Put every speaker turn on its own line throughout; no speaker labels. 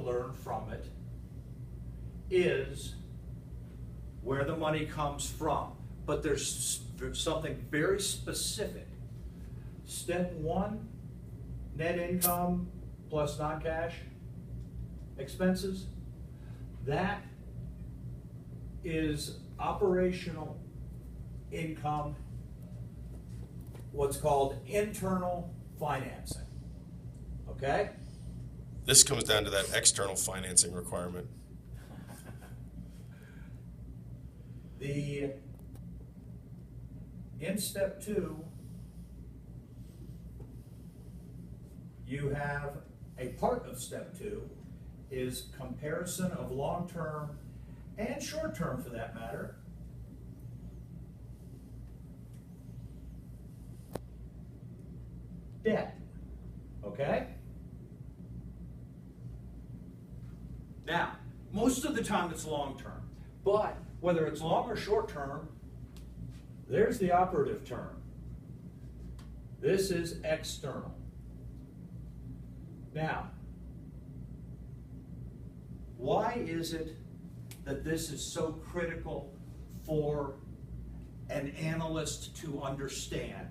learn from it is where the money comes from. But there's something very specific. Step one, net income plus non-cash expenses. That is operational income, what's called internal financing. Okay?
This comes down to that external financing requirement.
In step two, you have a part of step two is comparison of long-term and short-term, for that matter, debt. Okay? Now, most of the time it's long-term, but whether it's long or short-term, there's the operative term. This is external. Now, why is it that this is so critical for an analyst to understand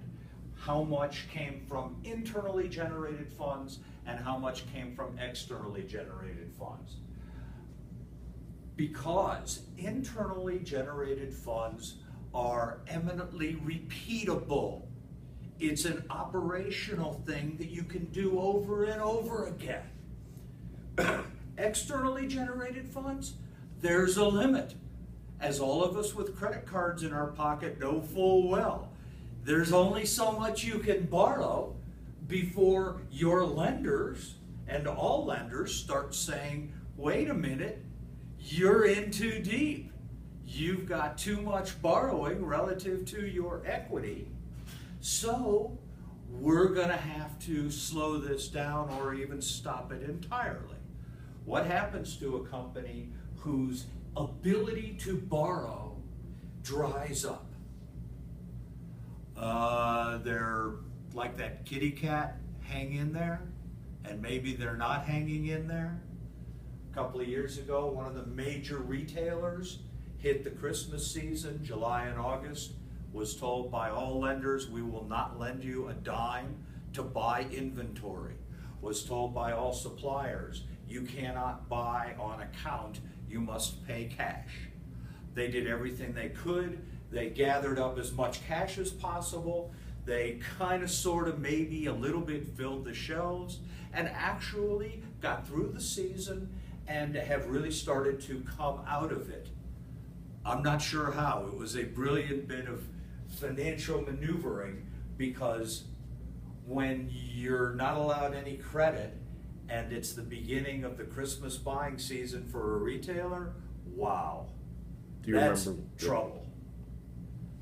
how much came from internally generated funds and how much came from externally generated funds? Because internally generated funds are eminently repeatable. It's an operational thing that you can do over and over again. Externally generated funds, there's a limit. As all of us with credit cards in our pocket know full well, there's only so much you can borrow before your lenders and all lenders start saying, wait a minute, you're in too deep. You've got too much borrowing relative to your equity. So we're going to have to slow this down or even stop it entirely. What happens to a company whose ability to borrow dries up? They're like that kitty cat, hang in there, and maybe they're not hanging in there. A couple of years ago, one of the major retailers hit the Christmas season, July and August, was told by all lenders, we will not lend you a dime to buy inventory. Was told by all suppliers, you cannot buy on account, you must pay cash. They did everything they could. They gathered up as much cash as possible. They kind of, sort of, maybe a little bit filled the shelves and actually got through the season and have really started to come out of it. I'm not sure how. It was a brilliant bit of financial maneuvering, because when you're not allowed any credit and it's the beginning of the Christmas buying season for a retailer, wow, that's trouble.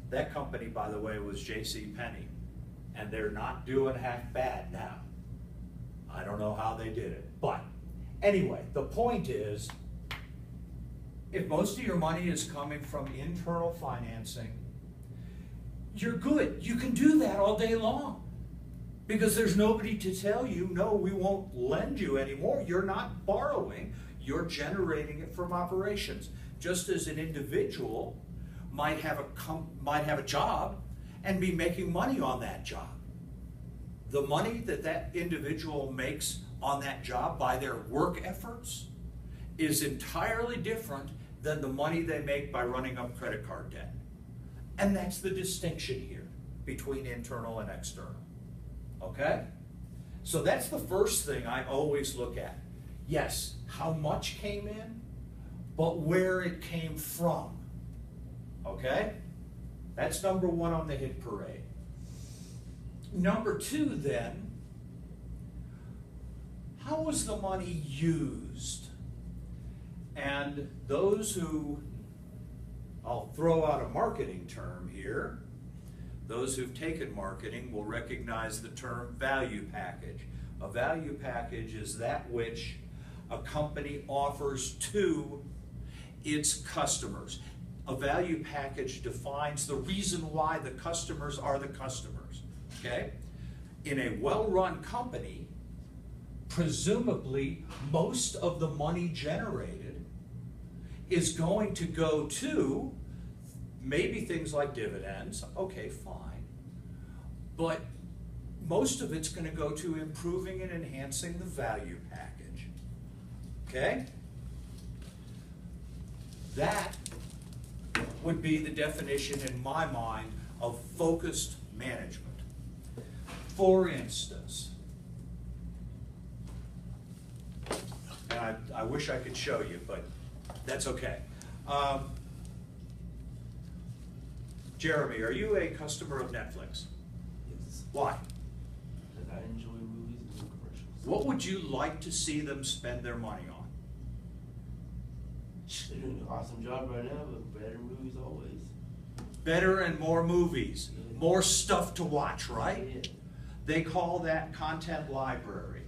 That company, by the way, was JCPenney, and they're not doing half bad now. I don't know how they did it, but anyway, the point is, if most of your money is coming from internal financing, you're good. You can do that all day long, because there's nobody to tell you, no, we won't lend you anymore. You're not borrowing, you're generating it from operations. Just as an individual might have a job and be making money on that job. The money that that individual makes on that job by their work efforts is entirely different than the money they make by running up credit card debt. And that's the distinction here between internal and external. Okay? So that's the first thing I always look at. Yes, how much came in, but where it came from. Okay? That's number one on the hit parade. Number two, then, how was the money used? And those who, I'll throw out a marketing term here, those who've taken marketing will recognize the term value package. A value package is that which a company offers to its customers. A value package defines the reason why the customers are the customers, okay? In a well-run company, presumably most of the money generated is going to go to maybe things like dividends, okay, fine. But most of it's going to go to improving and enhancing the value package. Okay? That would be the definition in my mind of focused management. For instance, and I wish I could show you, but that's okay. Jeremy, are you a customer of Netflix?
Yes.
Why?
Because I enjoy movies and commercials.
What would you like to see them spend their money on?
They're doing an awesome job right now, but better movies always.
Better and more movies,
Yeah.
more stuff to watch, right?
Yeah.
They call that content library.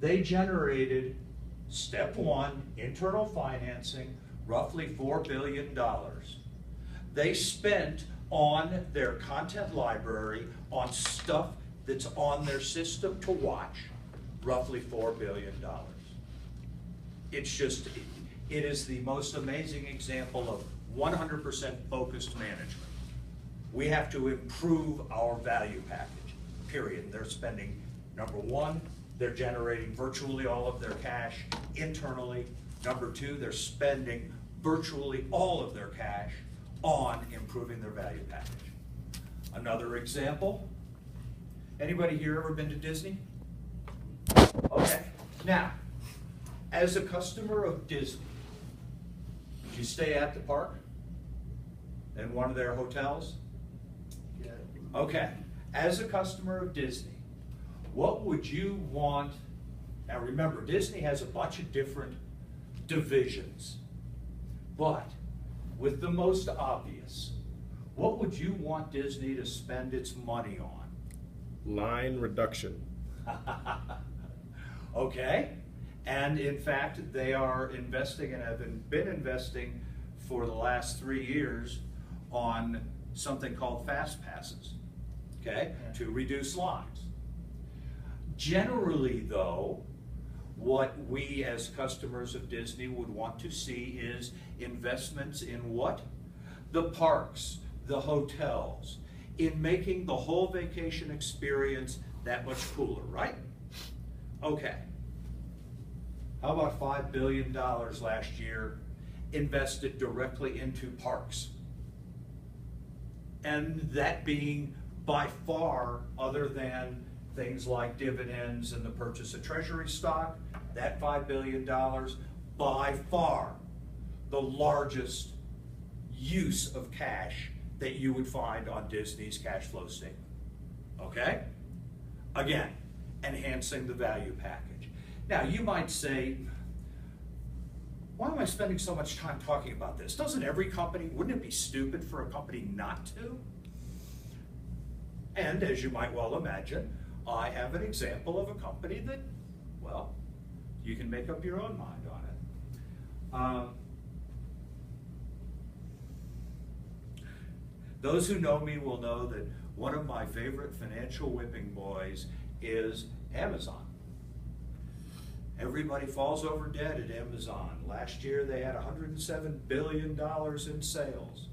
They generated, step one, internal financing, roughly $4 billion. They spent on their content library, on stuff that's on their system to watch, roughly $4 billion. It's just, it is the most amazing example of 100% focused management. We have to improve our value package, period. And they're spending, number one, they're generating virtually all of their cash internally. Number two, they're spending virtually all of their cash on improving their value package. Another example, anybody here ever been to Disney? Okay, now, as a customer of Disney, did you stay at the park? In one of their hotels?
Yeah.
Okay, as a customer of Disney, what would you want? Now remember, Disney has a bunch of different divisions, but with the most obvious, what would you want Disney to spend its money on?
Line reduction.
Okay, and in fact, they are investing and have been investing for the last 3 years on something called fast passes, okay, to reduce lines. Generally though, what we as customers of Disney would want to see is investments in what? The parks, the hotels, in making the whole vacation experience that much cooler, right? Okay. How about $5 billion last year invested directly into parks? And that being by far, other than things like dividends and the purchase of treasury stock, that $5 billion, by far the largest use of cash that you would find on Disney's cash flow statement. Okay? Again, enhancing the value package. Now, you might say, why am I spending so much time talking about this? Doesn't every company, wouldn't it be stupid for a company not to? And as you might well imagine, I have an example of a company that, well, you can make up your own mind on it. Those who know me will know that one of my favorite financial whipping boys is Amazon. Everybody falls over dead at Amazon. Last year they had $107 billion in sales.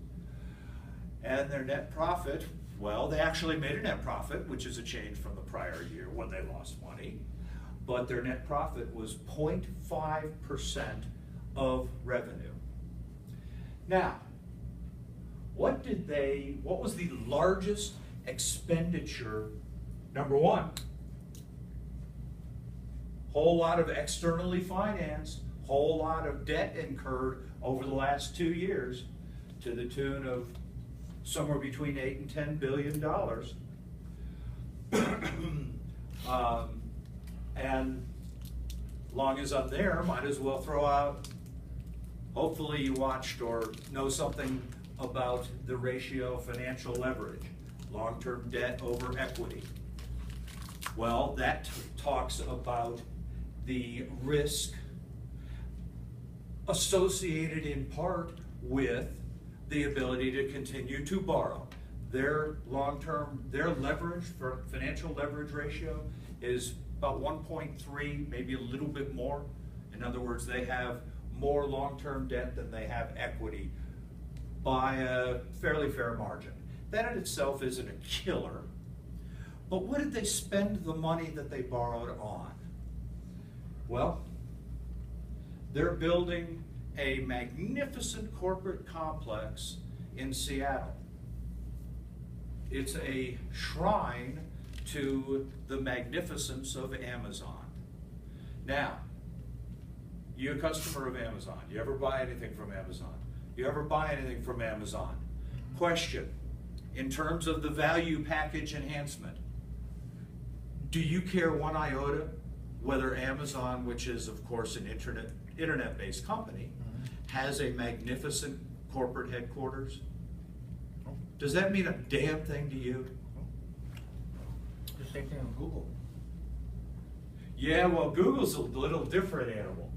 And their net profit, well, they actually made a net profit, which is a change from the prior year when they lost money. But their net profit was 0.5% of revenue. Now, what was the largest expenditure? Number one, whole lot of externally financed, whole lot of debt incurred over the last 2 years to the tune of somewhere between $8 and $10 billion. And long as I'm there, might as well throw out, hopefully you watched or know something about the ratio of financial leverage, long-term debt over equity. Well, that talks about the risk associated in part with the ability to continue to borrow. Their long-term, their leverage, for financial leverage ratio is about 1.3, maybe a little bit more. In other words, they have more long-term debt than they have equity by a fairly fair margin. That in itself isn't a killer, but what did they spend the money that they borrowed on? Well, they're building a magnificent corporate complex in Seattle. It's a shrine to the magnificence of Amazon. Now, you're a customer of Amazon. You ever buy anything from Amazon? You ever buy anything from Amazon? Question, in terms of the value package enhancement, do you care one iota whether Amazon, which is of course an internet-based company, has a magnificent corporate headquarters? Does that mean a damn thing to you?
The same thing on Google.
Yeah, well, Google's a little different animal.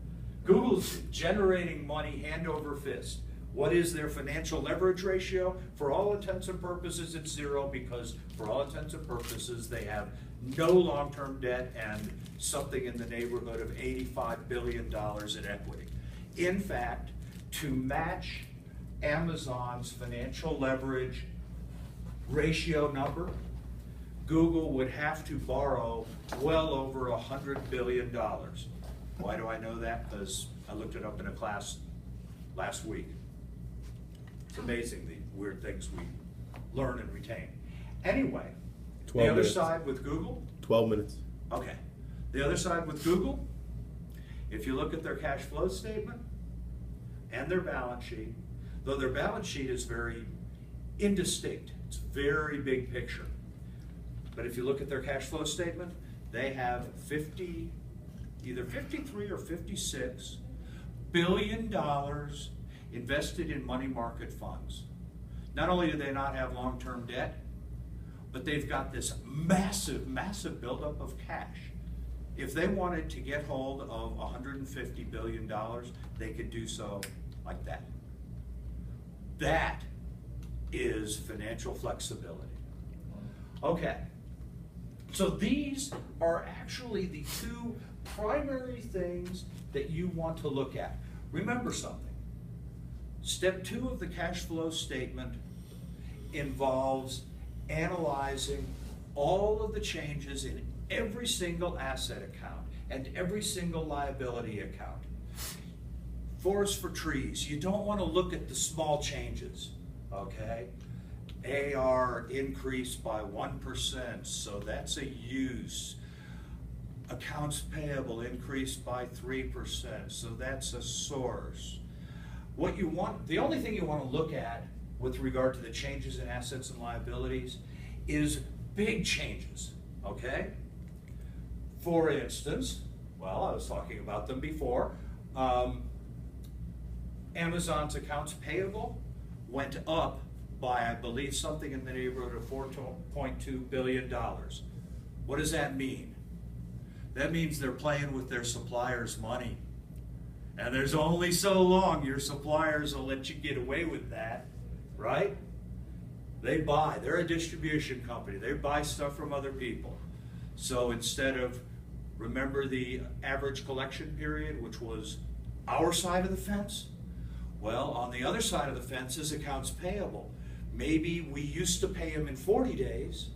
Google's generating money hand over fist. What is their financial leverage ratio? For all intents and purposes, it's zero, because for all intents and purposes, they have no long-term debt and something in the neighborhood of $85 billion in equity. In fact, to match Amazon's financial leverage ratio number, Google would have to borrow well over $100 billion. Why do I know that? Because I looked it up in a class last week. It's amazing the weird things we learn and retain. Anyway, the
12
other
minutes.
side with Google,
12 minutes.
okay. The other side with Google, if you look at their cash flow statement and their balance sheet, though their balance sheet is very indistinct, it's very big picture. But if you look at their cash flow statement, they have either 53 or 56 billion dollars invested in money market funds. Not only do they not have long-term debt, but they've got this massive, massive buildup of cash. If they wanted to get hold of $150 billion, they could do so like that. That is financial flexibility. Okay, so these are actually the two primary things that you want to look at. Remember something. Step 2 of the cash flow statement involves analyzing all of the changes in every single asset account and every single liability account. Forest for trees, you don't want to look at the small changes, okay? AR increased by 1%, so that's a use. Accounts payable increased by 3%, so that's a source. What you want, the only thing you want to look at with regard to the changes in assets and liabilities is big changes, okay? For instance, well, I was talking about them before, Amazon's accounts payable went up by, I believe, something in the neighborhood of $4.2 billion. What does that mean? That means they're playing with their suppliers' money. And there's only so long your suppliers will let you get away with that, right? They buy, they're a distribution company. They buy stuff from other people. So instead of, remember the average collection period, which was our side of the fence? Well, on the other side of the fence is accounts payable. Maybe we used to pay them in 40 days,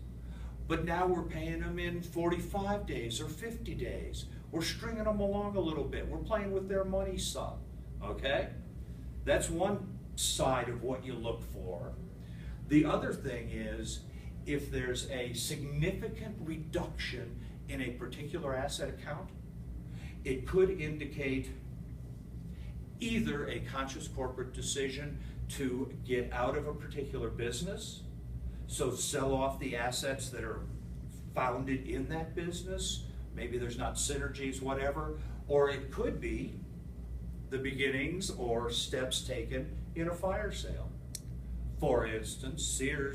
but now we're paying them in 45 days or 50 days. We're stringing them along a little bit. We're playing with their money some, okay? That's one side of what you look for. The other thing is, if there's a significant reduction in a particular asset account, it could indicate either a conscious corporate decision to get out of a particular business, so sell off the assets that are founded in that business, maybe there's not synergies, whatever, or it could be the beginnings or steps taken in a fire sale. For instance, Sears